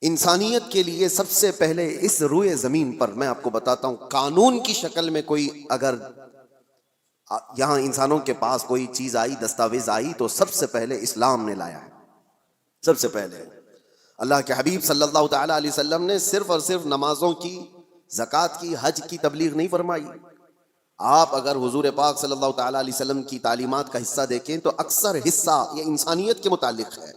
انسانیت کے لیے سب سے پہلے اس روئے زمین پر میں آپ کو بتاتا ہوں، قانون کی شکل میں کوئی اگر یہاں انسانوں کے پاس کوئی چیز آئی، دستاویز آئی، تو سب سے پہلے اسلام نے لایا ہے۔ سب سے پہلے اللہ کے حبیب صلی اللہ تعالی علیہ وسلم نے صرف اور صرف نمازوں کی، زکوٰۃ کی، حج کی تبلیغ نہیں فرمائی۔ آپ اگر حضور پاک صلی اللہ تعالی علیہ وسلم کی تعلیمات کا حصہ دیکھیں تو اکثر حصہ یہ انسانیت کے متعلق ہے۔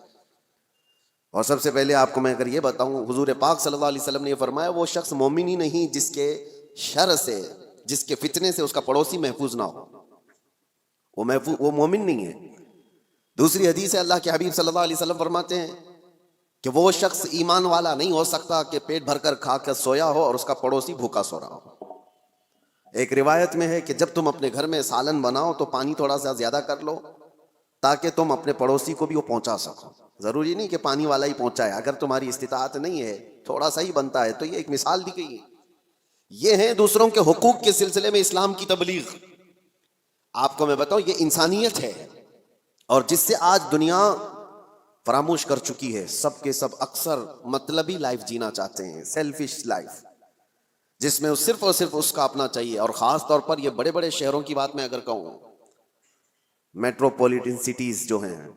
اور سب سے پہلے آپ کو میں اگر یہ بتاؤں، حضور پاک صلی اللہ علیہ وسلم نے یہ فرمایا وہ شخص مومن ہی نہیں جس کے شر سے، جس کے فتنے سے اس کا پڑوسی محفوظ نہ ہو، وہ مومن نہیں ہے۔ دوسری حدیث ہے، اللہ کے حبیب صلی اللہ علیہ وسلم فرماتے ہیں کہ وہ شخص ایمان والا نہیں ہو سکتا کہ پیٹ بھر کر کھا کر سویا ہو اور اس کا پڑوسی بھوکا سو رہا ہو۔ ایک روایت میں ہے کہ جب تم اپنے گھر میں سالن بناؤ تو پانی تھوڑا سا زیادہ کر لو تاکہ تم اپنے پڑوسی کو بھی وہ پہنچا سکو۔ ضروری نہیں کہ پانی والا ہی پہنچائے، اگر تمہاری استطاعت نہیں ہے، تھوڑا سا ہی بنتا ہے، تو یہ ایک مثال دی گئی ہے۔ یہ ہے دوسروں کے حقوق کے سلسلے میں اسلام کی تبلیغ۔ آپ کو میں بتاؤں یہ انسانیت ہے، اور جس سے آج دنیا فراموش کر چکی ہے۔ سب کے سب اکثر مطلبی لائف جینا چاہتے ہیں، سیلفش لائف، جس میں صرف اور صرف اس کا اپنا چاہیے۔ اور خاص طور پر یہ بڑے بڑے شہروں کی بات میں اگر کہوں، میٹروپولیٹن سٹیز جو ہیں،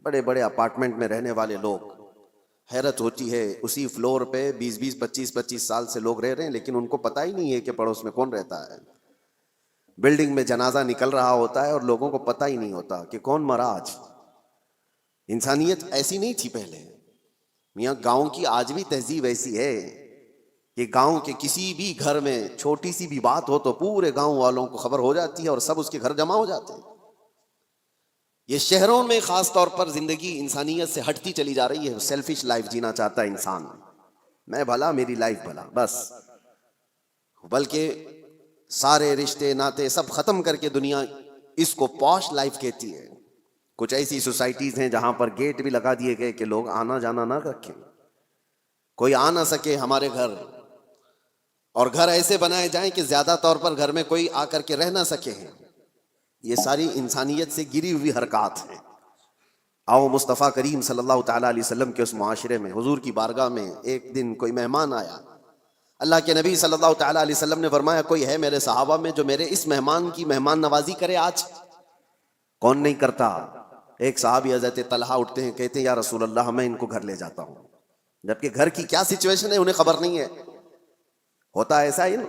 بڑے بڑے اپارٹمنٹ میں رہنے والے لوگ، حیرت ہوتی ہے، اسی فلور پہ 20 25 سال سے لوگ رہ رہے ہیں، لیکن ان کو پتہ ہی نہیں ہے کہ پڑوس میں کون رہتا ہے۔ بلڈنگ میں جنازہ نکل رہا ہوتا ہے اور لوگوں کو پتہ ہی نہیں ہوتا کہ کون مرا آج۔ انسانیت ایسی نہیں تھی پہلے میاں۔ گاؤں کی آج بھی تہذیب ایسی ہے کہ گاؤں کے کسی بھی گھر میں چھوٹی سی بھی بات ہو تو پورے گاؤں والوں کو خبر ہو جاتی ہے اور سب اس کے گھر جمع ہو جاتے ہیں۔ یہ شہروں میں خاص طور پر زندگی انسانیت سے ہٹتی چلی جا رہی ہے۔ سیلفش لائف جینا چاہتا ہے انسان، میں بھلا میری لائف بھلا بس، بلکہ سارے رشتے ناتے سب ختم کر کے دنیا اس کو پوش لائف کہتی ہے۔ کچھ ایسی سوسائٹیز ہیں جہاں پر گیٹ بھی لگا دیے گئے کہ لوگ آنا جانا نہ رکھیں، کوئی آ نہ سکے ہمارے گھر، اور گھر ایسے بنائے جائیں کہ زیادہ طور پر گھر میں کوئی آ کر کے رہ نہ سکے ہیں۔ یہ ساری انسانیت سے گری ہوئی حرکات ہیں۔ آؤ مصطفیٰ کریم صلی اللہ تعالیٰ علیہ وسلم کے اس معاشرے میں، حضور کی بارگاہ میں ایک دن کوئی مہمان آیا۔ اللہ کے نبی صلی اللہ تعالیٰ علیہ وسلم نے فرمایا کوئی ہے میرے صحابہ میں جو میرے اس مہمان کی مہمان نوازی کرے آج؟ کون نہیں کرتا؟ ایک صحابی حضرت طلحہ اٹھتے ہیں، کہتے ہیں یا رسول اللہ میں ان کو گھر لے جاتا ہوں، جبکہ گھر کی کیا سچویشن ہے انہیں خبر نہیں ہے۔ ہوتا ایسا ہی نا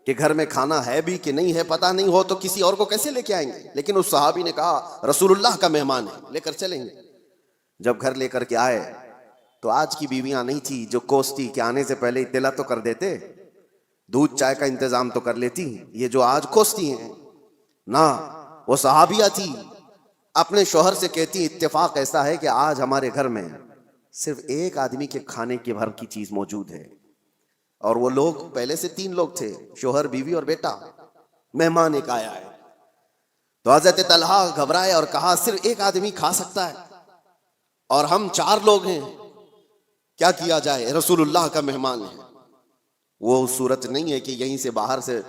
کہ گھر میں کھانا ہے بھی کہ نہیں ہے پتہ نہیں ہو تو کسی اور کو کیسے لے کے آئیں گے، لیکن اس صحابی نے کہا رسول اللہ کا مہمان ہے، لے کر چلیں گے۔ جب گھر لے کر کے آئے تو آج کی بیویاں نہیں تھی جو کوستی کہ آنے سے پہلے اطلاع تو کر دیتے، دودھ چائے کا انتظام تو کر لیتی، یہ جو آج کوستی ہیں نہ، وہ صحابیہ تھی، اپنے شوہر سے کہتی اتفاق ایسا ہے کہ آج ہمارے گھر میں صرف ایک آدمی کے کھانے کے بھر کی چیز موجود ہے، اور وہ لوگ پہلے سے 3 لوگ تھے، شوہر بیوی اور بیٹا، مہمان ایک آیا ہے۔ تو حضرت طلحہ گھبرائے اور کہا صرف ایک آدمی کھا سکتا ہے اور ہم 4 لوگ ہیں، کیا کیا جائے؟ رسول اللہ کا مہمان ہے۔ وہ صورت نہیں ہے کہ یہیں سے باہر سے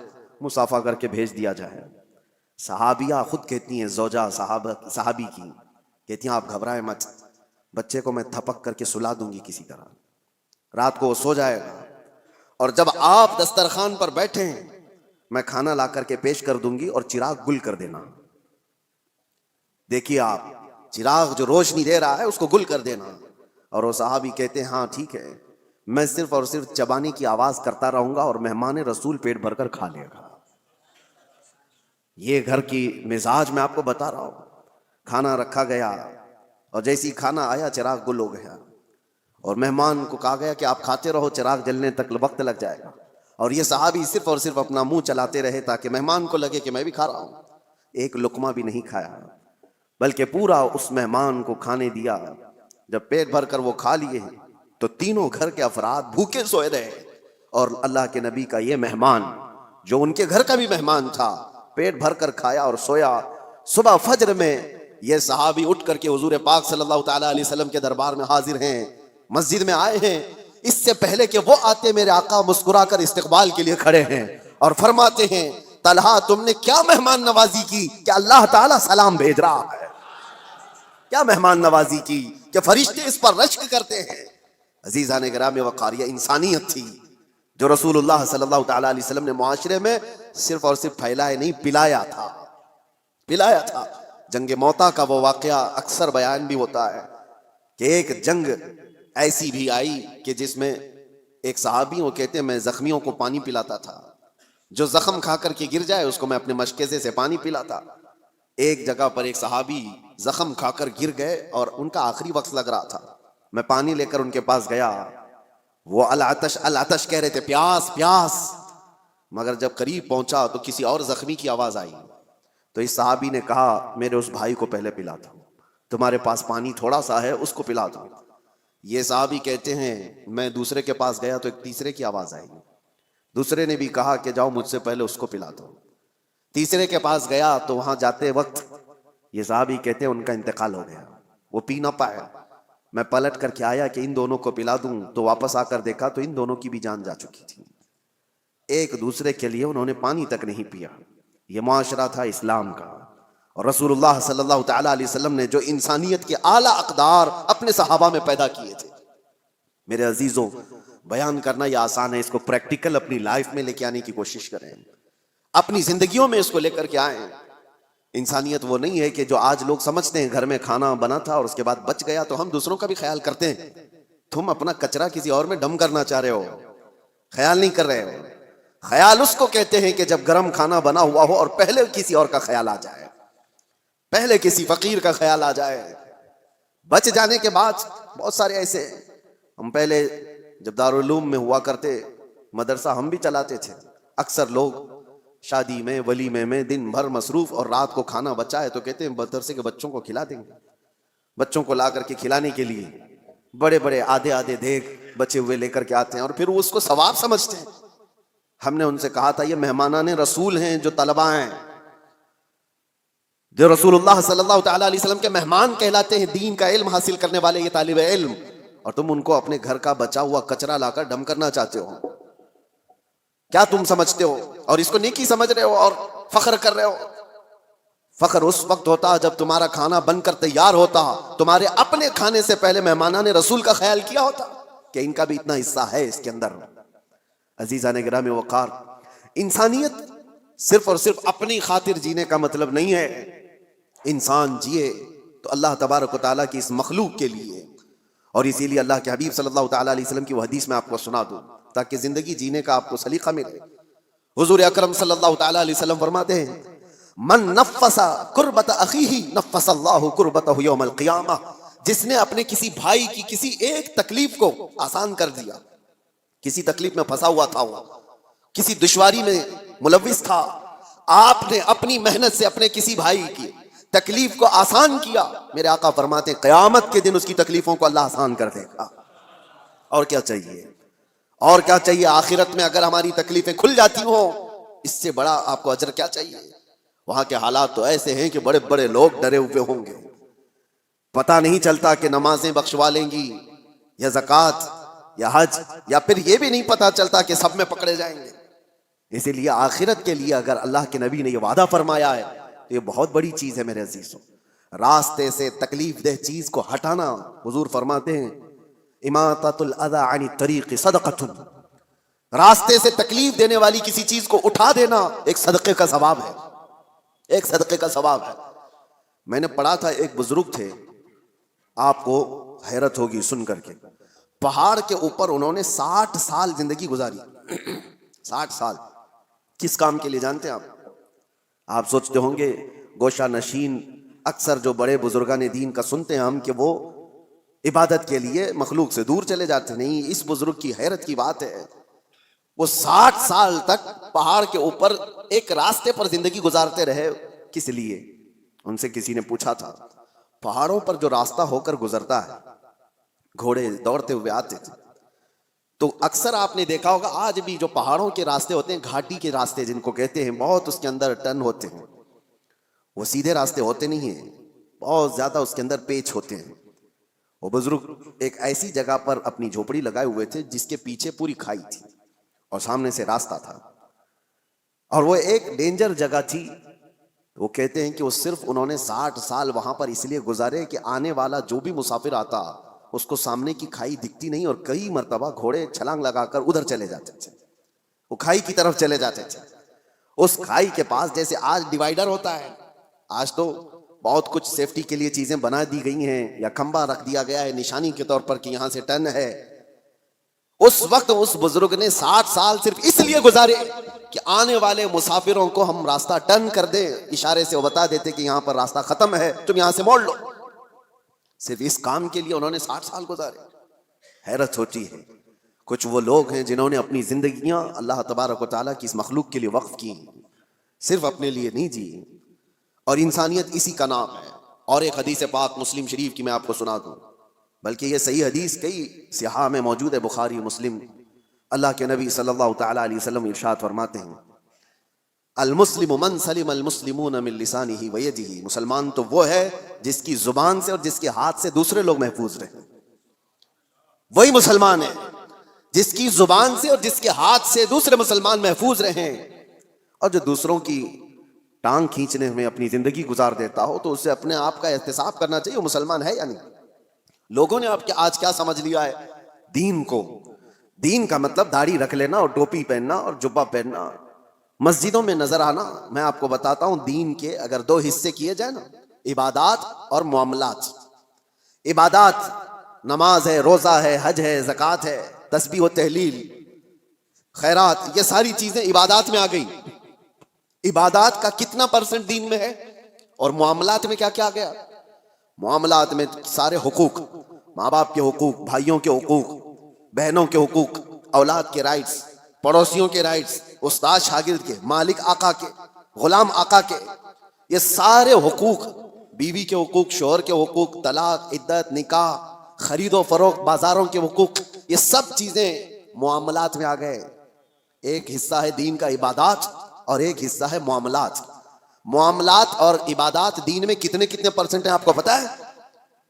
مصافحہ کر کے بھیج دیا جائے۔ صحابیہ خود کہتی ہیں، زوجہ صحابی کی کہتی ہیں آپ گھبرائیں مت، بچے کو میں تھپک کر کے سلا دوں گی کسی طرح، رات کو وہ سو جائے گا، اور جب آپ دسترخوان پر بیٹھے ہیں میں کھانا لا کر کے پیش کر دوں گی اور چراغ گل کر دینا۔ دیکھیے آپ، چراغ جو روشنی دے رہا ہے اس کو گل کر دینا۔ اور وہ صحابی کہتے ہیں ہاں ٹھیک ہے، میں صرف اور صرف چبانے کی آواز کرتا رہوں گا اور مہمان رسول پیٹ بھر کر کھا لے گا۔ یہ گھر کی مزاج میں آپ کو بتا رہا ہوں۔ کھانا رکھا گیا اور جیسی کھانا آیا چراغ گل ہو گیا، اور مہمان کو کہا گیا کہ آپ کھاتے رہو، چراغ جلنے تک وقت لگ جائے گا، اور یہ صحابی صرف اور صرف اپنا منہ چلاتے رہے تاکہ مہمان کو لگے کہ میں بھی کھا رہا ہوں۔ ایک لقمہ بھی نہیں کھایا، بلکہ پورا اس مہمان کو کھانے دیا۔ جب پیٹ بھر کر وہ کھا لیے تو تینوں گھر کے افراد بھوکے سوئے رہے، اور اللہ کے نبی کا یہ مہمان جو ان کے گھر کا بھی مہمان تھا پیٹ بھر کر کھایا اور سویا۔ صبح فجر میں یہ صحابی اٹھ کر کے حضور پاک صلی اللہ تعالیٰ علیہ وسلم کے دربار میں حاضر ہیں، مسجد میں آئے ہیں۔ اس سے پہلے کہ وہ آتے میرے آقا مسکرا کر استقبال کے لیے کھڑے ہیں اور فرماتے ہیں طلحہ تم نے کیا مہمان نوازی کی کہ اللہ تعالیٰ سلام بھیج رہا ہے؟ کیا مہمان نوازی کی کہ فرشتے اس پر رشک کرتے ہیں؟ عزیزان گرامی وقار، یہ انسانیت تھی جو رسول اللہ صلی اللہ تعالیٰ علیہ وسلم نے معاشرے میں صرف اور صرف پھیلایا نہیں، پلایا تھا، پلایا تھا۔ جنگ موتا کا وہ واقعہ اکثر بیان بھی ہوتا ہے کہ ایک جنگ ایسی بھی آئی کہ جس میں ایک صحابی، وہ کہتے ہیں میں زخمیوں کو پانی پلاتا تھا، جو زخم کھا کر کے گر جائے اس کو میں اپنے مشکیزے سے پانی پلاتا۔ ایک جگہ پر ایک صحابی زخم کھا کر گر گئے اور ان کا آخری وقت لگ رہا تھا، میں پانی لے کر ان کے پاس گیا، وہ العطش العطش کہہ رہے تھے، پیاس پیاس، مگر جب قریب پہنچا تو کسی اور زخمی کی آواز آئی، تو اس صحابی نے کہا میرے اس بھائی کو پہلے پلا دو، تمہارے پاس پانی تھوڑا سا ہے اس کو پلا دو۔ یہ صحابی کہتے ہیں میں دوسرے کے پاس گیا تو ایک تیسرے کی آواز آئی، دوسرے نے بھی کہا کہ جاؤ مجھ سے پہلے اس کو پلا دو۔ تیسرے کے پاس گیا تو وہاں جاتے وقت یہ صحابی کہتے ہیں ان کا انتقال ہو گیا، وہ پی نہ پائے۔ میں پلٹ کر کے آیا کہ ان دونوں کو پلا دوں، تو واپس آ کر دیکھا تو ان دونوں کی بھی جان جا چکی تھی، ایک دوسرے کے لیے انہوں نے پانی تک نہیں پیا۔ یہ معاشرہ تھا اسلام کا، اور رسول اللہ صلی اللہ تعالیٰ علیہ وسلم نے جو انسانیت کے اعلیٰ اقدار اپنے صحابہ میں پیدا کیے تھے، میرے عزیزوں بیان کرنا یہ آسان ہے، اس کو پریکٹیکل اپنی لائف میں لے کے آنے کی کوشش کریں، اپنی زندگیوں میں اس کو لے کر کے آئیں۔ انسانیت وہ نہیں ہے کہ جو آج لوگ سمجھتے ہیں گھر میں کھانا بنا تھا اور اس کے بعد بچ گیا تو ہم دوسروں کا بھی خیال کرتے ہیں، تم اپنا کچرا کسی اور میں ڈم کرنا چاہ رہے ہو، خیال نہیں کر رہے ہو۔ خیال اس کو کہتے ہیں کہ جب گرم کھانا بنا ہوا ہو اور پہلے کسی اور کا خیال آ جائے، پہلے کسی فقیر کا خیال آ جائے۔ بچ جانے کے بعد بہت سارے ایسے، ہم پہلے جب دارالعلوم میں ہوا کرتے مدرسہ ہم بھی چلاتے تھے، اکثر لوگ شادی میں ولیمے میں دن بھر مصروف اور رات کو کھانا بچا ہے تو کہتے ہیں مدرسے کے بچوں کو کھلا دیں گے، بچوں کو لا کر کے کھلانے کے لیے بڑے بڑے آدھے آدھے دیگ بچے ہوئے لے کر کے آتے ہیں اور پھر وہ اس کو ثواب سمجھتے ہیں۔ ہم نے ان سے کہا تھا یہ مہمانان رسول ہیں جو طلبہ ہیں، جو رسول اللہ صلی اللہ تعالیٰ علیہ وسلم کے مہمان کہلاتے ہیں، دین کا علم حاصل کرنے والے یہ طالب علم، اور تم ان کو اپنے گھر کا بچا ہوا کچرا لا کر ڈم کرنا چاہتے ہو، کیا تم سمجھتے ہو؟ اور اس کو نیکی سمجھ رہے ہو اور فخر کر رہے ہو۔ فخر اس وقت ہوتا جب تمہارا کھانا بن کر تیار ہوتا، تمہارے اپنے کھانے سے پہلے مہمانان رسول کا خیال کیا ہوتا کہ ان کا بھی اتنا حصہ ہے اس کے اندر۔ عزیزان گرامی وقار، انسانیت صرف اور صرف اپنی خاطر جینے کا مطلب نہیں ہے، انسان جیے تو اللہ تبارک و تعالیٰ کی اس مخلوق کے لیے، اور اسی لیے اللہ کے حبیب صلی اللہ تعالیٰ علیہ وسلم کی وہ حدیث میں آپ کو سنا دوں تاکہ زندگی جینے کا آپ کو سلیقہ ملے۔ حضور اکرم صلی اللہ تعالیٰ علیہ وسلم فرماتے ہیں من نفس کربت اخیہ نفس اللہ کربتہ یوم القیامہ، جس نے اپنے کسی بھائی کی کسی ایک تکلیف کو آسان کر دیا، کسی تکلیف میں پھنسا ہوا تھا، وہ کسی دشواری میں ملوث تھا، آپ نے اپنی محنت سے اپنے کسی بھائی کی تکلیف کو آسان کیا، میرے آقا فرماتے ہیں قیامت کے دن اس کی تکلیفوں کو اللہ آسان کر دے گا۔ اور کیا چاہیے؟ اور کیا چاہیے؟ آخرت میں اگر ہماری تکلیفیں کھل جاتی ہوں، اس سے بڑا آپ کو اجر کیا چاہیے؟ وہاں کے حالات تو ایسے ہیں کہ بڑے بڑے لوگ ڈرے ہوئے ہوں گے، پتہ نہیں چلتا کہ نمازیں بخشوا لیں گی یا زکوٰۃ یا حج، یا پھر یہ بھی نہیں پتہ چلتا کہ سب میں پکڑے جائیں گے۔ اسی لیے آخرت کے لیے اگر اللہ کے نبی نے یہ وعدہ فرمایا ہے تو یہ بہت بڑی چیز ہے میرے عزیزوں۔ راستے سے تکلیف دہ چیز کو ہٹانا، حضور فرماتے ہیں اماطۃ الاذی عن الطریق صدقۃ، راستے سے تکلیف دینے والی کسی چیز کو اٹھا دینا ایک صدقے کا ثواب ہے، ایک صدقے کا ثواب ہے۔ میں نے پڑھا تھا ایک بزرگ تھے، آپ کو حیرت ہوگی سن کر کے، پہاڑ کے اوپر انہوں نے 60 سال زندگی گزاری، 60 سال کس کام کے لیے جانتے ہیں آپ سوچتے ہوں گے گوشہ نشین اکثر جو بڑے بزرگان دین کا سنتے ہیں ہم کہ وہ عبادت کے لیے مخلوق سے دور چلے جاتے، نہیں، اس بزرگ کی حیرت کی بات ہے، وہ 60 سال تک پہاڑ کے اوپر ایک راستے پر زندگی گزارتے رہے۔ کس لیے؟ ان سے کسی نے پوچھا تھا پہاڑوں پر جو راستہ ہو کر گزرتا ہے، گھوڑے دوڑتے ہوئے آتے تھے، تو اکثر آپ نے دیکھا ہوگا آج بھی جو پہاڑوں کے راستے ہوتے ہیں، گھاٹی کے راستے جن کو کہتے ہیں، بہت اس کے اندر ٹرن ہوتے ہیں، وہ سیدھے راستے ہوتے نہیں ہیں، بہت زیادہ اس کے اندر پیچ ہوتے ہیں۔ وہ بزرگ ایک ایسی جگہ پر اپنی جھوپڑی لگائے ہوئے تھے جس کے پیچھے پوری کھائی تھی اور سامنے سے راستہ تھا، اور وہ ایک ڈینجر جگہ تھی۔ وہ کہتے ہیں کہ وہ صرف انہوں نے 60 سال وہاں پر اس لیے گزارے کہ آنے والا جو بھی مسافر آتا اس کو سامنے کی کھائی دکھتی نہیں اور کئی مرتبہ گھوڑے چھلانگ لگا کر ادھر چلے جاتے تھے, وہ کھائی کی طرف چلے جاتے تھے. اس کھائی کے پاس جیسے آج ڈیوائیڈر ہوتا ہے, آج تو بہت کچھ سیفٹی کے لیے چیزیں بنا دی گئی ہیں, یا کھمبا رکھ دیا گیا ہے نشانی کے طور پر کہ یہاں سے ٹرن ہے. اس وقت اس بزرگ نے 60 سال صرف اس لیے گزارے کہ آنے والے مسافروں کو ہم راستہ ٹرن کر دیں, اشارے سے وہ بتا دیتے کہ یہاں پر راستہ ختم ہے, تم یہاں سے موڑ لو. صرف اس کام کے لیے انہوں نے 60 سال گزارے. حیرت ہوتی ہے, کچھ وہ لوگ ہیں جنہوں نے اپنی زندگیاں اللہ تبارک و تعالیٰ کی اس مخلوق کے لیے وقف کی, صرف اپنے لیے نہیں جی. اور انسانیت اسی کا نام ہے. اور ایک حدیث پاک مسلم شریف کی میں آپ کو سنا دوں, بلکہ یہ صحیح حدیث کئی صحاح میں موجود ہے, بخاری مسلم. اللہ کے نبی صلی اللہ تعالیٰ علیہ وسلم ارشاد فرماتے ہیں, المسلم من سلم المسلمون من لسانہ ویدہ, مسلمان تو وہ ہے جس کی زبان سے اور جس کے ہاتھ سے دوسرے لوگ محفوظ رہیں. وہی مسلمان ہے جس کی زبان سے اور جس کے ہاتھ سے دوسرے مسلمان محفوظ رہیں. اور جو دوسروں کی ٹانگ کھینچنے میں اپنی زندگی گزار دیتا ہو تو اسے اپنے آپ کا احتساب کرنا چاہیے, وہ مسلمان ہے یا نہیں. لوگوں نے آپ کے آج کیا سمجھ لیا ہے دین کو. دین کا مطلب داڑھی رکھ لینا اور ٹوپی پہننا اور جبہ پہننا, مسجدوں میں نظر آنا. میں آپ کو بتاتا ہوں, دین کے اگر 2 حصے کیے جائیں نا, عبادات اور معاملات. عبادات نماز ہے, روزہ ہے, حج ہے, زکوٰۃ ہے, تسبیح و تحلیل, خیرات, یہ ساری چیزیں عبادات میں آ گئی. عبادات کا کتنا % دین میں ہے؟ اور معاملات میں کیا کیا گیا؟ معاملات میں سارے حقوق, ماں باپ کے حقوق, بھائیوں کے حقوق, بہنوں کے حقوق, اولاد کے رائٹس, پڑوسیوں کے رائٹس, استاد شاگرد کے, مالک آقا کے, غلام آقا کے, یہ سارے حقوق, بیوی کے حقوق, شوہر کے حقوق, طلاق, عدت, نکاح, خرید و فروخت, بازاروں کے حقوق, یہ سب چیزیں معاملات میں آ گئے. ایک حصہ ہے دین کا عبادات اور ایک حصہ ہے معاملات. معاملات اور عبادات دین میں کتنے % ہیں آپ کو پتا ہے؟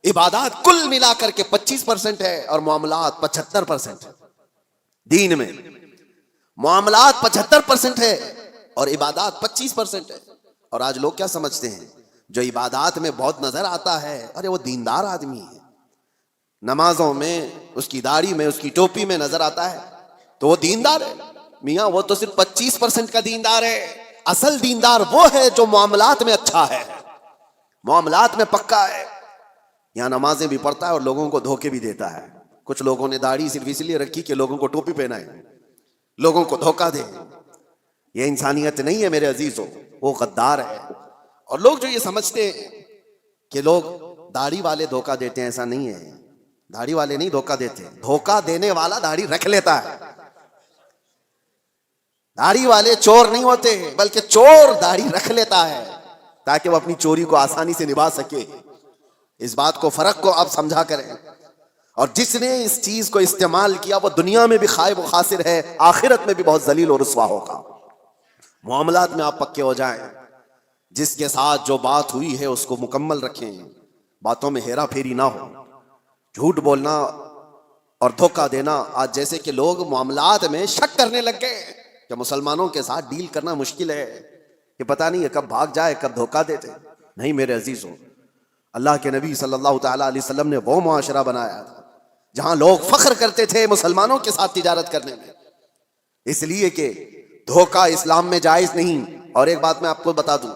عبادات کل ملا کر کے 25% ہے اور معاملات 75% ہے. دین میں معاملات 75% ہے اور عبادات 25% ہے. اور آج لوگ کیا سمجھتے ہیں, جو عبادات میں بہت نظر آتا ہے, ارے وہ دیندار آدمی ہے. نمازوں میں, اس کی داڑھی میں, اس کی ٹوپی میں نظر آتا ہے تو وہ دیندار ہے. میاں وہ تو صرف 25% کا دیندار ہے. اصل دیندار وہ ہے جو معاملات میں اچھا ہے, معاملات میں پکا ہے. یہاں نمازیں بھی پڑھتا ہے اور لوگوں کو دھوکے بھی دیتا ہے. کچھ لوگوں نے داڑھی صرف اس لیے رکھی کہ لوگوں کو ٹوپی پہنائے, لوگوں کو دھوکہ دے. یہ انسانیت نہیں ہے میرے عزیزوں, وہ غدار ہے. اور لوگ جو یہ سمجھتے ہیں کہ لوگ داڑھی والے دھوکہ دیتے ہیں, ایسا نہیں ہے. داڑھی والے نہیں دھوکہ دیتے, دھوکہ دینے والا داڑھی رکھ لیتا ہے. داڑھی والے چور نہیں ہوتے, بلکہ چور داڑھی رکھ لیتا ہے تاکہ وہ اپنی چوری کو آسانی سے نبھا سکے. اس بات کو, فرق کو آپ سمجھا کریں. اور جس نے اس چیز کو استعمال کیا وہ دنیا میں بھی خائب و خاسر ہے, آخرت میں بھی بہت ذلیل و رسوا ہوگا. معاملات میں آپ پکے ہو جائیں, جس کے ساتھ جو بات ہوئی ہے اس کو مکمل رکھیں, باتوں میں ہیرا پھیری نہ ہو. جھوٹ بولنا اور دھوکہ دینا, آج جیسے کہ لوگ معاملات میں شک کرنے لگ گئے کہ مسلمانوں کے ساتھ ڈیل کرنا مشکل ہے, کہ پتہ نہیں ہے کب بھاگ جائے کب دھوکہ دیتے. نہیں میرے عزیزوں, اللہ کے نبی صلی اللہ تعالیٰ علیہ وسلم نے وہ معاشرہ بنایا تھا جہاں لوگ فخر کرتے تھے مسلمانوں کے ساتھ تجارت کرنے میں, اس لیے کہ دھوکہ اسلام میں جائز نہیں. اور ایک بات میں آپ کو بتا دوں,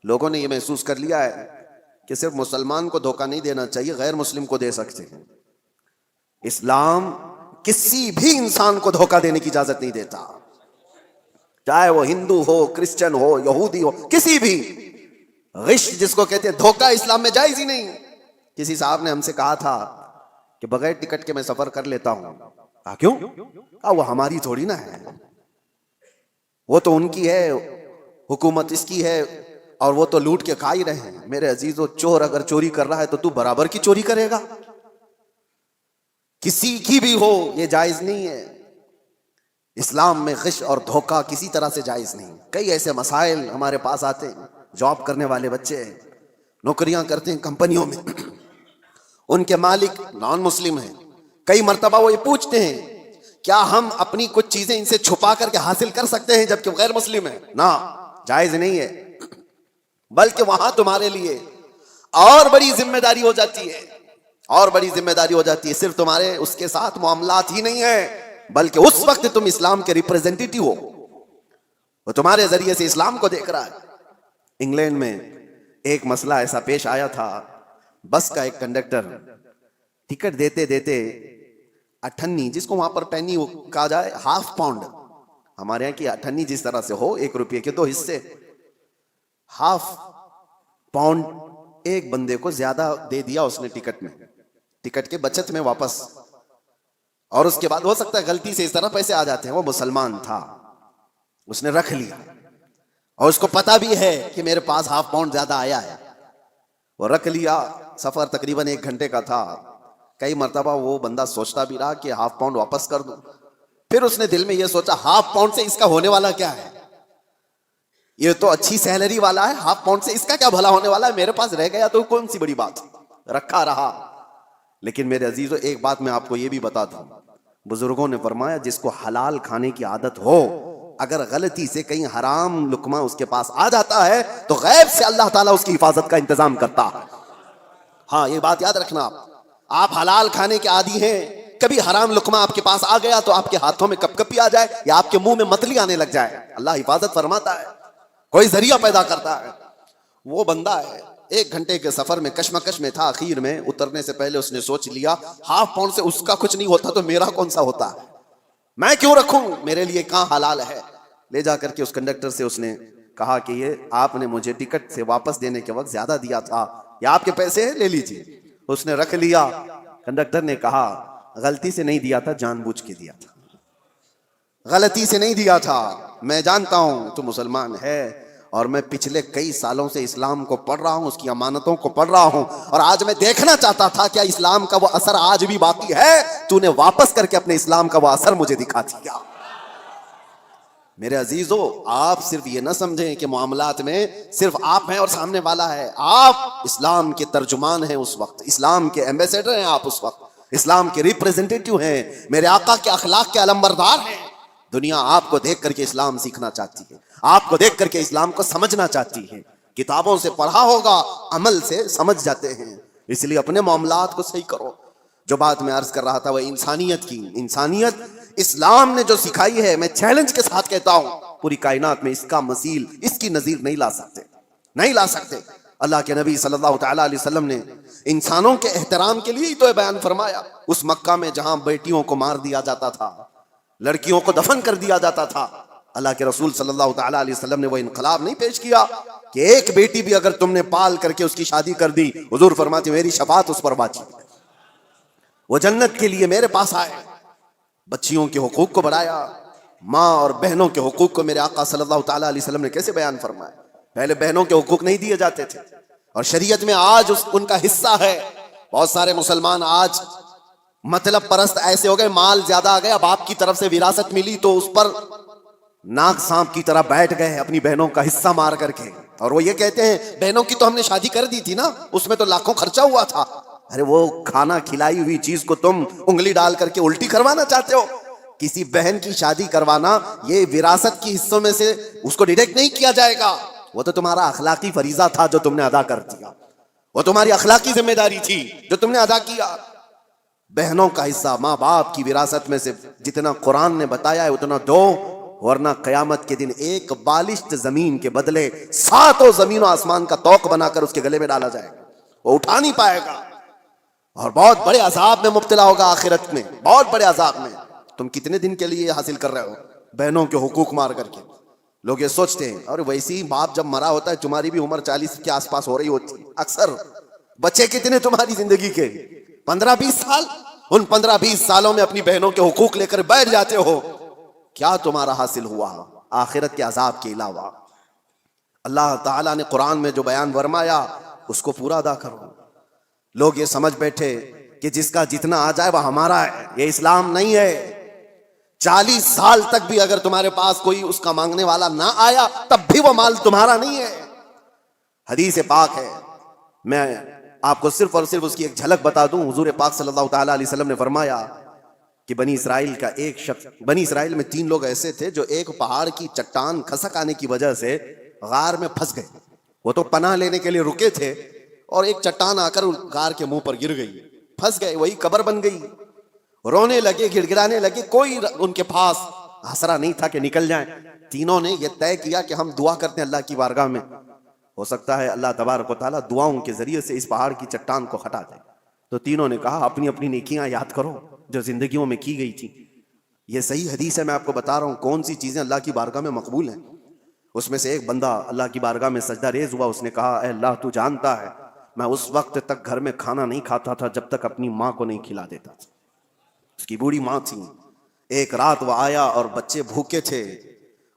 لوگوں نے یہ محسوس کر لیا ہے کہ صرف مسلمان کو دھوکہ نہیں دینا چاہیے, غیر مسلم کو دے سکتے ہیں. اسلام کسی بھی انسان کو دھوکہ دینے کی اجازت نہیں دیتا, چاہے وہ ہندو ہو, کرسچن ہو, یہودی ہو, کسی بھی. غش جس کو کہتے ہیں, دھوکہ اسلام میں جائز ہی نہیں. کسی صاحب نے ہم سے کہا تھا کہ بغیر ٹکٹ کے میں سفر کر لیتا ہوں. کہا کیوں؟ کہا وہ ہماری تھوڑی نہ ہے, وہ تو ان کی ہے, حکومت اس کی ہے, اور وہ تو لوٹ کے کھا ہی رہے ہیں. میرے عزیزو, چور اگر چوری کر رہا ہے تو برابر کی چوری کرے گا, کسی کی بھی ہو, یہ جائز نہیں ہے. اسلام میں غش اور دھوکہ کسی طرح سے جائز نہیں. کئی ایسے مسائل ہمارے پاس آتے ہیں, جاب کرنے والے بچے نوکریاں کرتے ہیں کمپنیوں میں, ان کے مالک نان مسلم ہیں. کئی مرتبہ وہ یہ پوچھتے ہیں کیا ہم اپنی کچھ چیزیں ان سے چھپا کر کے حاصل کر سکتے ہیں جبکہ غیر مسلم ہیں؟ نہ, جائز نہیں ہے. بلکہ وہاں تمہارے لیے اور بڑی ذمہ داری ہو جاتی ہے. اور بڑی ذمہ داری ہو جاتی ہے. صرف تمہارے اس کے ساتھ معاملات ہی نہیں ہے بلکہ اس وقت تم اسلام کے ریپریزنٹیٹیو ہو, وہ تمہارے ذریعے سے اسلام کو دیکھ رہا ہے. انگلینڈ میں ایک مسئلہ ایسا پیش آیا تھا, بس کا ایک کنڈکٹر ٹکٹ دیتے دیتے اٹھنی, جس کو وہاں پر پینی کہا جائے, ہاف پاؤنڈ, ہمارے یہاں کی اٹھنی جس طرح سے ہو 1 روپے کے 2 حصے, ہاف پاؤنڈ ایک بندے کو زیادہ دے دیا اس نے ٹکٹ میں, ٹکٹ کے بچت میں واپس. اور اس کے بعد ہو سکتا ہے غلطی سے اس طرح پیسے آ جاتے ہیں, وہ مسلمان تھا, اس نے رکھ لیا اور اس کو پتا بھی ہے کہ میرے پاس ہاف پاؤنڈ زیادہ آیا ہے, وہ رکھ لیا. سفر تقریباً 1 گھنٹے کا تھا. کئی مرتبہ وہ بندہ سوچتا بھی رہا کہ ہاف پاؤنڈ واپس کر دوں. پھر اس نے دل میں یہ سوچا ہاف پاؤنڈ سے اس کا ہونے والا کیا ہے, یہ تو اچھی سیلری والا ہے, ہاف پاؤنڈ سے اس کا کیا بھلا ہونے والا ہے, میرے پاس رہ گیا تو کون سی بڑی بات, رکھا رہا. لیکن میرے عزیزو ایک بات میں آپ کو یہ بھی بتا دوں, بزرگوں نے فرمایا جس کو حلال کھانے کی عادت ہو, اگر غلطی سے کہیں حرام لقمہ اس کے پاس آ جاتا ہے تو غیب سے اللہ تعالیٰ اس کی حفاظت کا انتظام کرتا ہے. ہاں یہ بات یاد رکھنا, آپ حلال کھانے کے عادی ہیں, کبھی حرام لقمہ آپ کے پاس آ گیا تو آپ کے ہاتھوں میں کپ کپی آ جائے یا آپ کے منہ میں متلی آنے لگ جائے, اللہ حفاظت فرماتا ہے, کوئی ذریعہ پیدا کرتا ہے. وہ بندہ ہے 1 گھنٹے کے سفر میں کشمکش میں تھا, آخر میں اترنے سے پہلے اس نے سوچ لیا ہاف پاؤنڈ سے اس کا کچھ نہیں ہوتا تو میرا کون سا ہوتا ہے, میں کیوں رکھوں, میرے لیے کہاں حلال ہے. لے جا کر کے اس کنڈکٹر سے اس نے کہا کہ یہ آپ نے مجھے ٹکٹ سے واپس دینے کے وقت زیادہ دیا تھا, یا آپ کے پیسے لے لیجیے. اس نے رکھ لیا. کنڈکٹر نے کہا غلطی سے نہیں دیا تھا, جان بوجھ کے دیا تھا, غلطی سے نہیں دیا تھا, میں جانتا ہوں تو مسلمان ہے, اور میں پچھلے کئی سالوں سے اسلام کو پڑھ رہا ہوں, اس کی امانتوں کو پڑھ رہا ہوں, اور آج میں دیکھنا چاہتا تھا کیا اسلام کا وہ اثر آج بھی باقی ہے, تو نے واپس کر کے اپنے اسلام کا وہ اثر مجھے دکھا دیا. میرے عزیزو آپ صرف یہ نہ سمجھیں کہ معاملات میں صرف آپ ہیں اور سامنے والا ہے, آپ اسلام کے ترجمان ہیں اس وقت, اسلام کے ایمبیسیڈر ہیں آپ اس وقت, اسلام کے ریپریزنٹیٹیو ہیں, میرے آقا کے اخلاق کے علمبردار ہیں. دنیا آپ کو دیکھ کر کے اسلام سیکھنا چاہتی ہے, آپ کو دیکھ کر کے اسلام کو سمجھنا چاہتی ہے. کتابوں سے پڑھا ہوگا, عمل سے سمجھ جاتے ہیں. اس لیے اپنے معاملات کو صحیح کرو. جو بات میں عرض کر رہا تھا وہ انسانیت کی, انسانیت اسلام نے جو سکھائی ہے, میں چیلنج کے ساتھ کہتا ہوں پوری کائنات میں اس کا مثیل, اس کی نظیر نہیں لا سکتے, نہیں لا سکتے. اللہ کے نبی صلی اللہ تعالیٰ علیہ وسلم نے انسانوں کے احترام کے لیے ہی تو بیان فرمایا. اس مکہ میں جہاں بیٹیوں کو مار دیا جاتا تھا, لڑکیوں کو دفن کر دیا جاتا تھا, اللہ کے رسول صلی اللہ تعالیٰ علیہ وسلم نے وہ انقلاب نہیں پیش کیا کہ ایک بیٹی بھی اگر تم نے پال کر کے اس کی شادی کر دی, حضور فرماتے میری شفاعت اس پر واجب ہے, وہ جنت کے لیے میرے پاس آئے. بچیوں کے حقوق کو بڑھایا, ماں اور بہنوں کے حقوق کو میرے آقا صلی اللہ تعالیٰ علیہ وسلم نے کیسے بیان فرمایا. پہلے بہنوں کے حقوق نہیں دیے جاتے تھے, اور شریعت میں آج ان کا حصہ ہے. بہت سارے مسلمان آج مطلب پرست ایسے ہو گئے, مال زیادہ آ گیا, باپ کی طرف سے وراثت ملی تو اس پر ناگ سانپ کی طرح بیٹھ گئے اپنی بہنوں کا حصہ مار کر کے, اور وہ یہ کہتے ہیں بہنوں کی تو ہم نے شادی کر دی تھی نا, اس میں تو لاکھوں خرچہ ہوا تھا. ارے وہ کھانا کھلائی ہوئی چیز کو تم انگلی ڈال کر کے الٹی کروانا چاہتے ہو. کسی بہن کی شادی کروانا یہ وراثت کی حصوں میں سے اس کو ڈیڈکٹ نہیں کیا جائے گا, وہ تو تمہارا اخلاقی فریضہ تھا جو تم نے ادا کر دیا, وہ تمہاری اخلاقی ذمہ داری تھی جو تم نے ادا کیا. بہنوں کا حصہ ماں باپ کی وراثت میں سے جتنا قرآن نے بتایا ہے اتنا دو, ورنہ قیامت کے دن ایک بالشت زمین کے بدلے 7 زمین و آسمان کا توق بنا کر اس کے گلے میں ڈالا جائے گا, وہ اٹھا نہیں پائے گا, اور بہت بڑے عذاب میں مبتلا ہوگا آخرت میں, بہت بڑے عذاب میں. تم کتنے دن کے لیے حاصل کر رہے ہو بہنوں کے حقوق مار کر کے. لوگ یہ سوچتے ہیں اور ویسے ہی باپ جب مرا ہوتا ہے تمہاری بھی عمر 40 کے آس پاس ہو رہی ہوتی ہے اکثر. بچے کتنے تمہاری زندگی کے 15-20 سال, ان 15-20 سالوں میں اپنی بہنوں کے حقوق لے کر بیٹھ جاتے ہو, کیا تمہارا حاصل ہوا آخرت کے عذاب کے علاوہ؟ اللہ تعالیٰ نے قرآن میں جو بیان فرمایا اس کو پورا ادا کرو. لوگ یہ سمجھ بیٹھے کہ جس کا جتنا آ جائے وہ ہمارا ہے, یہ اسلام نہیں ہے. 40 سال تک بھی اگر تمہارے پاس کوئی اس کا مانگنے والا نہ آیا تب بھی وہ مال تمہارا نہیں ہے. حدیث پاک ہے, میں آپ کو صرف اور صرف اس کی ایک جھلک بتا دوں. حضور پاک صلی اللہ تعالیٰ علیہ وسلم نے فرمایا کہ بنی اسرائیل کا ایک شخص, بنی اسرائیل میں 3 لوگ ایسے تھے جو ایک پہاڑ کی چٹان کھسک آنے کی وجہ سے غار میں پھنس گئے. وہ تو پناہ لینے کے لیے رکے تھے اور ایک چٹان آ کر غار کے منہ پر گر گئی. پھنس گئے, وہی قبر بن گئی. رونے لگے, گڑ گڑانے لگے, کوئی ان کے پاس آسرا نہیں تھا کہ نکل جائیں. تینوں نے یہ طے کیا کہ ہم دعا کرتے ہیں اللہ کی بارگاہ میں, ہو سکتا ہے اللہ تبارک و تعالیٰ دعاؤں کے ذریعے سے اس پہاڑ کی چٹان کو ہٹا دے. تو تینوں نے کہا اپنی اپنی نیکیاں یاد کرو جو زندگیوں میں کی گئی تھی. یہ صحیح حدیث ہے, میں آپ کو بتا رہا ہوں کون سی چیزیں اللہ کی بارگاہ میں مقبول ہیں. اس میں سے ایک بندہ اللہ کی بارگاہ میں سجدہ ریز ہوا, اس نے کہا اے اللہ تو جانتا ہے میں اس وقت تک گھر میں کھانا نہیں کھاتا تھا جب تک اپنی ماں کو نہیں کھلا دیتا تھا. اس کی بوڑھی ماں تھی. ایک رات وہ آیا اور بچے بھوکے تھے.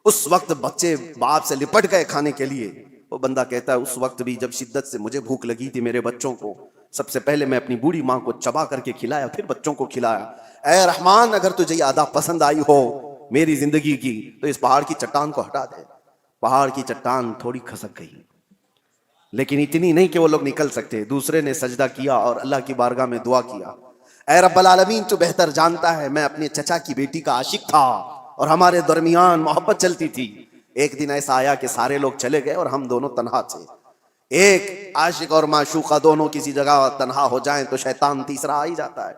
اس وقت بچے باپ سے لپٹ گئے کھانے کے لیے. وہ بندہ کہتا ہے اس وقت بھی جب شدت سے مجھے بھوک لگی تھی میرے بچوں کو, سب سے پہلے میں اپنی بوڑھی ماں کو چبا کر کے کھلایا, پھر بچوں کو کھلایا. اے رحمان اگر تجھے یہ ادا پسند آئی ہو میری زندگی کی تو اس پہاڑ کی چٹان کو ہٹا دے. پہاڑ کی چٹان تھوڑی کھسک گئی, لیکن اتنی نہیں کہ وہ لوگ نکل سکتے. دوسرے نے سجدہ کیا اور اللہ کی بارگاہ میں دعا کیا, اے رب العالمین تو بہتر جانتا ہے میں اپنے چچا کی بیٹی کا عاشق تھا اور ہمارے درمیان محبت چلتی تھی. ایک دن ایسا آیا کہ سارے لوگ چلے گئے اور ہم دونوں تنہا تھے. ایک عاشق اور معشوقہ دونوں کسی جگہ تنہا ہو جائیں تو شیطان تیسرا آ ہی جاتا ہے.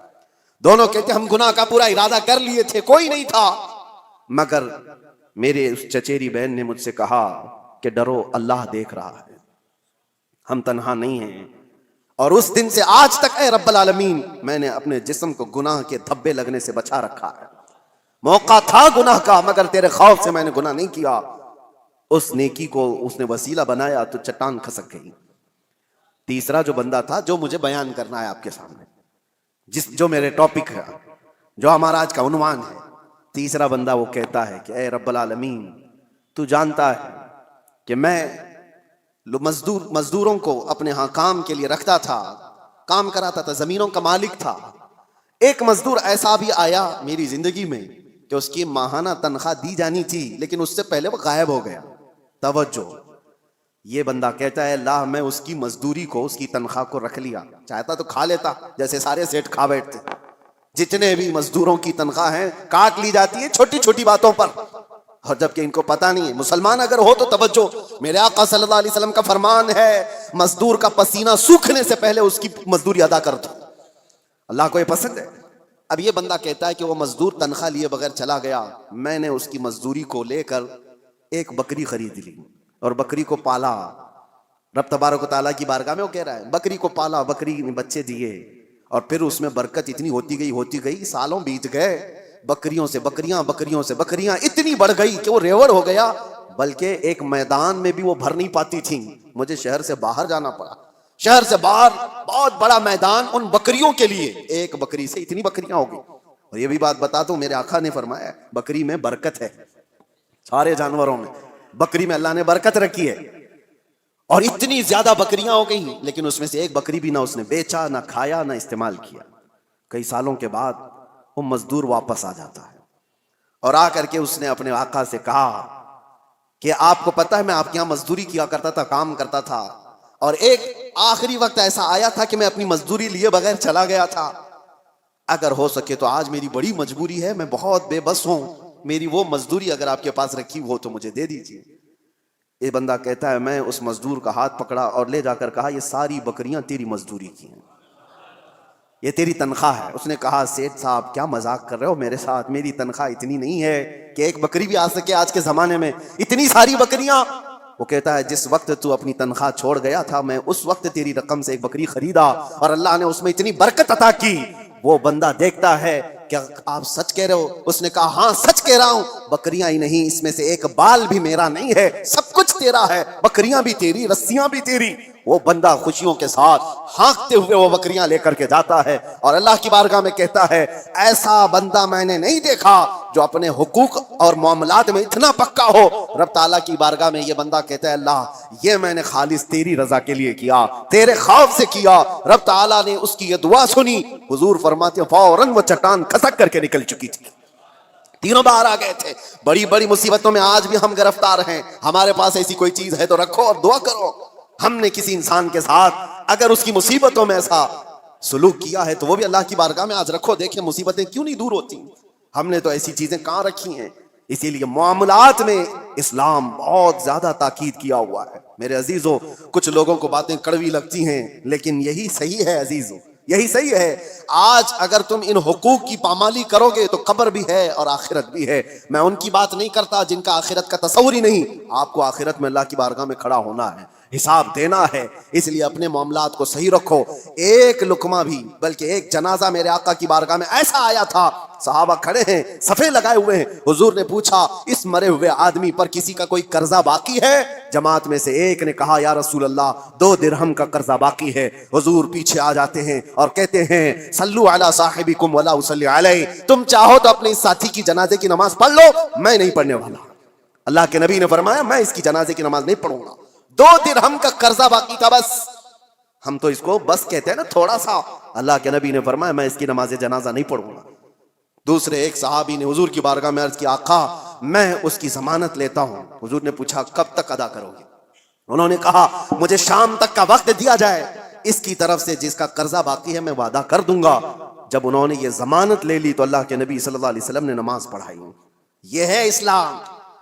دونوں کہتے ہم گناہ کا پورا ارادہ کر لیے تھے, کوئی نہیں تھا, مگر میرے اس چچیری بہن نے مجھ سے کہا کہ ڈرو اللہ دیکھ رہا ہے, ہم تنہا نہیں ہیں. اور اس دن سے آج تک اے رب العالمین میں نے اپنے جسم کو گناہ کے دھبے لگنے سے بچا رکھا ہے. موقع تھا گناہ کا مگر تیرے خوف سے میں نے گناہ نہیں کیا. اس نیکی کو اس نے وسیلہ بنایا تو چٹان کھسک گئی. تیسرا جو بندہ تھا جو مجھے بیان کرنا ہے آپ کے سامنے, جو میرے ٹاپک ہے, جو ہمارا آج کا عنوان ہے, تیسرا بندہ وہ کہتا ہے کہ اے رب العالمین تو جانتا ہے کہ میں مزدوروں کو اپنے ہاں کام کے لیے رکھتا تھا, کام کراتا تھا, زمینوں کا مالک تھا. ایک مزدور ایسا بھی آیا میری زندگی میں کہ اس کی ماہانہ تنخواہ دی جانی تھی لیکن اس سے پہلے وہ غائب ہو گیا. توجہ, یہ بندہ کہتا ہے اللہ میں اس کی مزدوری کو, اس کی تنخواہ کو رکھ لیا, چاہتا تو کھا لیتا جیسے سارے سیٹ کھا بیٹھتے. جتنے بھی مزدوروں کی تنخواہ ہیں کاٹ لی جاتی ہے چھوٹی چھوٹی باتوں پر, اور جبکہ ان کو پتہ نہیں ہے. مسلمان اگر ہو تو توجہ, میرے آقا صلی اللہ علیہ وسلم کا فرمان ہے مزدور کا پسینہ سوکھنے سے پہلے اس کی مزدوری ادا کر دو. اللہ کو یہ پسند ہے. اب یہ بندہ کہتا ہے کہ وہ مزدور تنخواہ لیے بغیر چلا گیا, میں نے اس کی مزدوری کو لے کر ایک بکری خرید لی اور بکری کو پالا. رب تبارک و تعالیٰ کی بارگاہ میں وہ کہہ رہا ہے بکری کو پالا, بکری نے بچے دیے اور پھر اس میں برکت اتنی ہوتی گئی, سالوں بیت گئے, بکریوں سے بکریاں اتنی بڑھ گئی کہ وہ ریوڑ ہو گیا, بلکہ ایک میدان میں بھی وہ بھر نہیں پاتی تھیں. مجھے شہر سے باہر جانا پڑا, شہر سے باہر بہت بڑا میدان ان بکریوں کے لیے. ایک بکری سے اتنی بکریاں ہو گئی. اور یہ بھی بات بتا دوں میرے آقا نے فرمایا بکری میں برکت ہے, سارے جانوروں میں بکری میں اللہ نے برکت رکھی ہے. اور اتنی زیادہ بکریاں ہو گئی لیکن اس میں سے ایک بکری بھی نہ اس نے بیچا, نہ کھایا, نہ استعمال کیا. کئی سالوں کے بعد وہ مزدور واپس آ جاتا ہے اور آ کر کے اس نے اپنے آقا سے کہا کہ آپ کو پتہ ہے میں آپ کے یہاں مزدوری کیا کرتا تھا, کام کرتا تھا, اور ایک آخری وقت ایسا آیا تھا کہ میں اپنی مزدوری لیے بغیر چلا گیا تھا. اگر ہو سکے تو آج میری بڑی مجبوری ہے, میں بہت بے بس ہوں, میری وہ مزدوری اگر آپ کے پاس رکھی ہو تو مجھے دے دیجیے. یہ بندہ کہتا ہے میں اس مزدور کا ہاتھ پکڑا اور لے جا کر کہا یہ ساری بکریاں تیری مزدوری کی ہیں, یہ تیری تنخواہ ہے. اس نے کہا سیٹھ صاحب کیا مذاق کر رہے ہو میرے ساتھ, میری تنخواہ اتنی نہیں ہے کہ ایک بکری بھی آ سکے آج کے زمانے میں, اتنی ساری بکریاں. وہ کہتا ہے جس وقت تو اپنی تنخواہ چھوڑ گیا تھا میں اس وقت تیری رقم سے ایک بکری خریدا اور اللہ نے اس میں اتنی برکت عطا کی. وہ بندہ دیکھتا ہے کیا آپ سچ کہہ رہے ہو؟ اس نے کہا ہاں سچ کہہ رہا ہوں, بکریاں ہی نہیں اس میں سے ایک بال بھی میرا نہیں ہے, سب کچھ تیرا ہے, بکریاں بھی تیری, رسیاں بھی تیری. وہ بندہ خوشیوں کے ساتھ ہانکتے ہوئے وہ بکریاں لے کر کے جاتا ہے اور اللہ کی بارگاہ میں کہتا ہے ایسا بندہ میں نے نہیں دیکھا جو اپنے حقوق اور معاملات میں اتنا پکا ہو. رب تعالیٰ کی بارگاہ میں یہ بندہ کہتا ہے اللہ یہ میں نے خالص تیری رضا کے لیے کیا, تیرے خوف سے کیا. رب تعالیٰ نے اس کی یہ دعا سنی. حضور فرماتے ہیں فوراً وہ چٹان کھسک کر کے نکل چکی تھی. تینوں باہر آ گئے تھے. بڑی بڑی مصیبتوں میں آج بھی ہم گرفتار ہیں. ہمارے پاس ایسی کوئی چیز ہے تو رکھو اور دعا کرو. ہم نے کسی انسان کے ساتھ اگر اس کی مصیبتوں میں ایسا سلوک کیا ہے تو وہ بھی اللہ کی بارگاہ میں آج رکھو, دیکھیں مصیبتیں کیوں نہیں دور ہوتی. ہم نے تو ایسی چیزیں کہاں رکھی ہیں. اسی لیے معاملات میں اسلام بہت زیادہ تاکید کیا ہوا ہے. میرے عزیزو کچھ لوگوں کو باتیں کڑوی لگتی ہیں لیکن یہی صحیح ہے عزیزو, یہی صحیح ہے. آج اگر تم ان حقوق کی پامالی کرو گے تو قبر بھی ہے اور آخرت بھی ہے. میں ان کی بات نہیں کرتا جن کا آخرت کا تصور ہی نہیں. آپ کو آخرت میں اللہ کی بارگاہ میں کھڑا ہونا ہے, حساب دینا ہے, اس لیے اپنے معاملات کو صحیح رکھو. ایک لقمہ بھی, بلکہ ایک جنازہ میرے آقا کی بارگاہ میں ایسا آیا تھا, صحابہ کھڑے ہیں, صفے لگائے ہوئے ہیں. حضور نے پوچھا اس مرے ہوئے آدمی پر کسی کا کوئی قرضہ باقی ہے؟ جماعت میں سے ایک نے کہا یا رسول اللہ 2 درہم کا قرضہ باقی ہے. حضور پیچھے آ جاتے ہیں اور کہتے ہیں صلو علی صاحبکم ولا اصلی علیہ, تم چاہو تو اپنے اس ساتھی کی جنازے کی نماز پڑھ لو, میں نہیں پڑھنے والا. اللہ کے نبی نے فرمایا میں اس کی جنازے کی نماز نہیں پڑھوں گا. 2 درہم کا قرضہ باقی تھا بس. ہم تو اس کو بس کہتے ہیں نا, تھوڑا سا. اللہ کے نبی نے فرمایا میں اس کی نماز جنازہ نہیں پڑھوں گا. دوسرے ایک صحابی نے حضور کی بارگاہ میں عرض کی آقا میں اس کی ضمانت لیتا ہوں. حضور نے پوچھا کب تک ادا کرو گے؟ انہوں نے کہا مجھے شام تک کا وقت دیا جائے, اس کی طرف سے جس کا قرضہ باقی ہے میں وعدہ کر دوں گا. جب انہوں نے یہ ضمانت لے لی تو اللہ کے نبی صلی اللہ علیہ وسلم نے نماز پڑھائی. یہ ہے اسلام.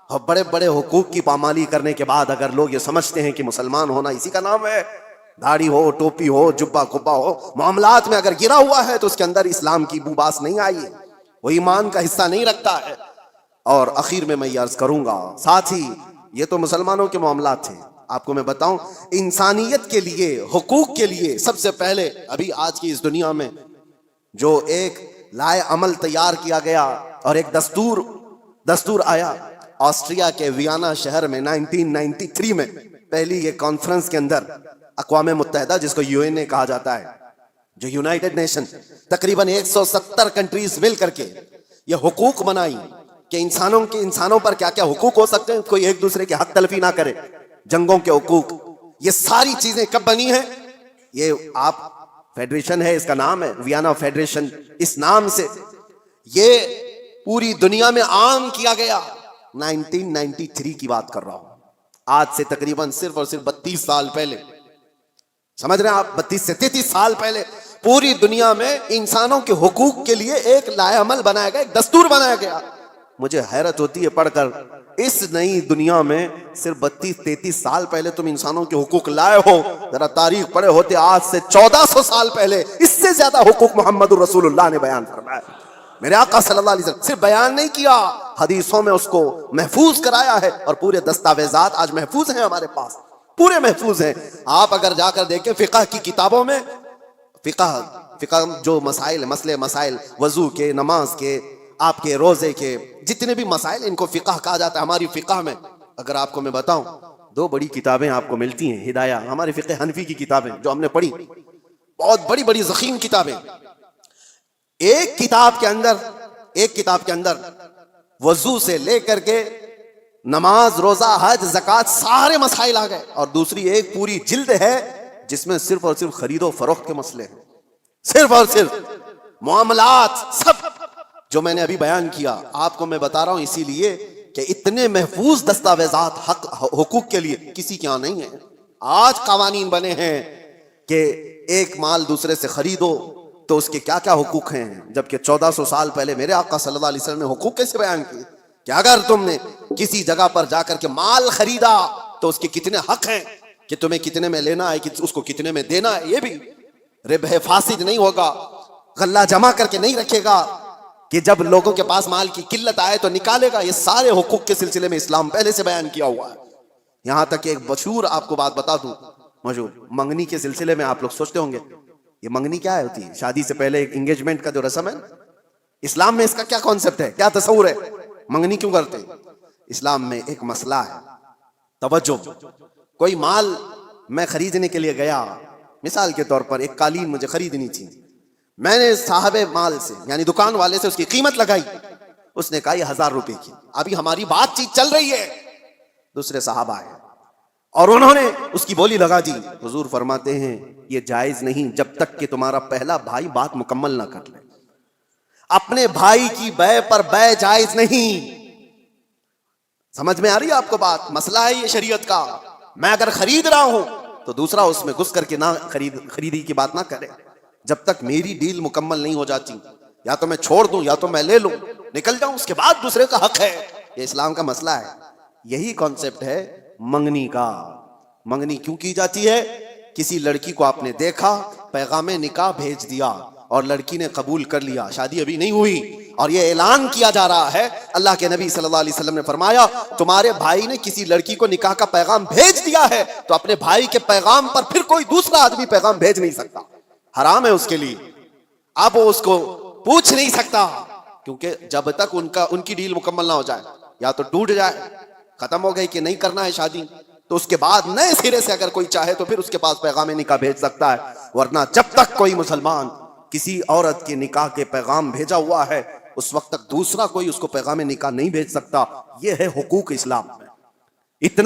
اور بڑے بڑے حقوق کی پامالی کرنے کے بعد اگر لوگ یہ سمجھتے ہیں کہ مسلمان ہونا اسی کا نام ہے, داڑھی ہو, ٹوپی ہو, جبہ کبا ہو, معاملات میں اگر گرا ہوا ہے تو اس کے اندر اسلام کی بو باس نہیں آئی ہے, وہ ایمان کا حصہ نہیں رکھتا ہے. اور اخیر میں یہ عرض کروں گا, ساتھ ہی یہ تو مسلمانوں کے معاملات تھے, آپ کو میں بتاؤں انسانیت کے لیے, حقوق کے لیے سب سے پہلے ابھی آج کی اس دنیا میں جو ایک لائے عمل تیار کیا گیا اور ایک دستور آیا. آسٹریا کے ویانا شہر میں 1993 میں پہلی یہ کانفرنس کے اندر اقوام متحدہ جس کو UN کہا جاتا ہے, جو یونائٹڈ نیشن, تقریباً 170 کنٹریز مل کر کے یہ حقوق بنائی کہ انسانوں پر کیا کیا حقوق ہو سکتے ہیں, کوئی ایک دوسرے کے حق تلفی نہ کرے, جنگوں کے حقوق. یہ ساری چیزیں کب بنی ہیں؟ یہ آپ فیڈریشن ہے, اس کا نام ہے ویانا فیڈریشن, اس نام سے یہ پوری دنیا میں عام کیا گیا. 1993 کی بات کر رہا ہوں, آج سے تقریباً صرف اور صرف 32 سال پہلے, سمجھ رہے ہیں آپ, 32 سے 33 سال پہلے پوری دنیا میں انسانوں کے حقوق کے لیے ایک لائحہ عمل بنایا گیا, ایک دستور بنایا گیا. مجھے حیرت ہوتی ہے پڑھ کر, اس نئی دنیا میں صرف 32-33 سال پہلے تم انسانوں کے حقوق لائے ہو. ذرا تاریخ پڑھے ہوتے آج سے 1400 سال پہلے اس سے زیادہ حقوق محمد الرسول اللہ نے بیان فرمایا. میرے آقا صلی اللہ علیہ وسلم صرف بیان نہیں کیا, حدیثوں میں اس کو محفوظ کرایا ہے, اور پورے دستاویزات آج محفوظ ہیں ہمارے پاس, پورے محفوظ ہیں. آپ اگر جا کر دیکھیں فقہ کی کتابوں میں, فقہ جو مسئلے مسائل وضو کے, نماز کے, آپ کے روزے کے, جتنے بھی مسائل ان کو فقہ کہا جاتا ہے. ہماری فقہ میں اگر آپ کو میں بتاؤں 2 بڑی کتابیں آپ کو ملتی ہیں, ہدایہ, ہماری فقہ حنفی کی کتابیں جو ہم نے پڑھی, بہت بڑی بڑی ضخیم کتابیں. ایک کتاب کے اندر وضو سے لے کر کے نماز, روزہ, حج, زکوٰۃ سارے مسائل آ گئے, اور دوسری ایک پوری جلد ہے جس میں صرف اور صرف خرید و فروخت کے مسئلے ہیں, صرف اور صرف معاملات, سب جو میں نے ابھی بیان کیا آپ کو میں بتا رہا ہوں اسی لیے کہ اتنے محفوظ دستاویزات حقوق کے لیے کسی کے یہاں نہیں ہیں. آج قوانین بنے ہیں کہ ایک مال دوسرے سے خریدو تو اس کے کیا کیا حقوق ہیں, جبکہ 1400 سال پہلے میرے آقا صلی اللہ علیہ وسلم نے حقوق کیسے بیان کیے کہ اگر تم نے کسی جگہ پر جا کر کے مال خریدا تو اس کے کتنے حق ہیں, کہ تمہیں کتنے میں لینا ہے, کہ اس کو کتنے میں دینا ہے. یہ بھی ربح فاسد نہیں ہوگا, غلہ جمع کر کے نہیں رکھے گا کہ جب لوگوں کے پاس مال کی قلت آئے تو نکالے گا. یہ سارے حقوق کے سلسلے میں اسلام پہلے سے بیان کیا ہوا ہے. یہاں تک کہ ایک مشہور آپ کو بات بتا دوں, مشہور منگنی کے سلسلے میں آپ لوگ سوچتے ہوں گے یہ منگنی کیا ہوتی ہے, شادی سے پہلے ایک انگیجمنٹ کا جو رسم ہے, اسلام میں اس کا کیا کانسیپٹ ہے, کیا تصور ہے, منگنی کیوں کرتے ہیں؟ اسلام میں ایک مسئلہ ہے, توجہ. کوئی مال میں خریدنے کے لیے گیا, مثال کے طور پر ایک قالین مجھے خریدنی تھی, میں نے صاحب مال سے یعنی دکان والے سے اس کی قیمت لگائی, اس نے کہا یہ 1000 روپے کی. ابھی ہماری بات چیت چل رہی ہے, دوسرے صحابہ آئے اور انہوں نے اس کی بولی لگا دی. حضور فرماتے ہیں یہ جائز نہیں جب تک کہ تمہارا پہلا بھائی بات مکمل نہ کر لے. اپنے بھائی کی بیع پر بیع جائز نہیں. سمجھ میں آ رہی ہے آپ کو بات؟ مسئلہ ہے یہ شریعت کا. میں اگر خرید رہا ہوں تو دوسرا اس میں گھس کر کے نہ خریدی کی بات نہ کرے جب تک میری ڈیل مکمل نہیں ہو جاتی. یا تو میں چھوڑ دوں یا تو میں لے لوں, نکل جاؤں, اس کے بعد دوسرے کا حق ہے. یہ اسلام کا مسئلہ ہے. یہی کانسیپٹ ہے منگنی کا. منگنی کیوں کی جاتی ہے کسی لڑکی کو آپ نے دیکھا، پیغام نکاح بھیج دیا اور لڑکی نے قبول کر لیا، شادی ابھی نہیں ہوئی، اور یہ اعلان کیا جا رہا ہے، اللہ کے نبی صلی اللہ علیہ وسلم نے فرمایا تمہارے بھائی نے کسی لڑکی کو نکاح کا پیغام بھیج دیا ہے تو اپنے بھائی کے پیغام پر پھر کوئی دوسرا آدمی پیغام بھیج نہیں سکتا، حرام ہے اس کے لیے۔ اب وہ اس کو پوچھ نہیں سکتا، کیونکہ جب تک ان کی ڈیل مکمل نہ ہو جائے، یا تو ٹوٹ جائے، ختم ہو گئی کہ نہیں کرنا ہے شادی، تو اس کے بعد نئے سرے سے اگر کوئی چاہے تو پھر اس کے پاس پیغام نکاح بھیج سکتا ہے، ورنہ جب تک کوئی مسلمان کسی عورت کے نکاح کے پیغام بھیجا ہوا ہے اس وقت تک دوسرا کوئی اس کو پیغام نکاح نہیں بھیج سکتا۔ یہ ہے حقوق اسلام میں، اتنا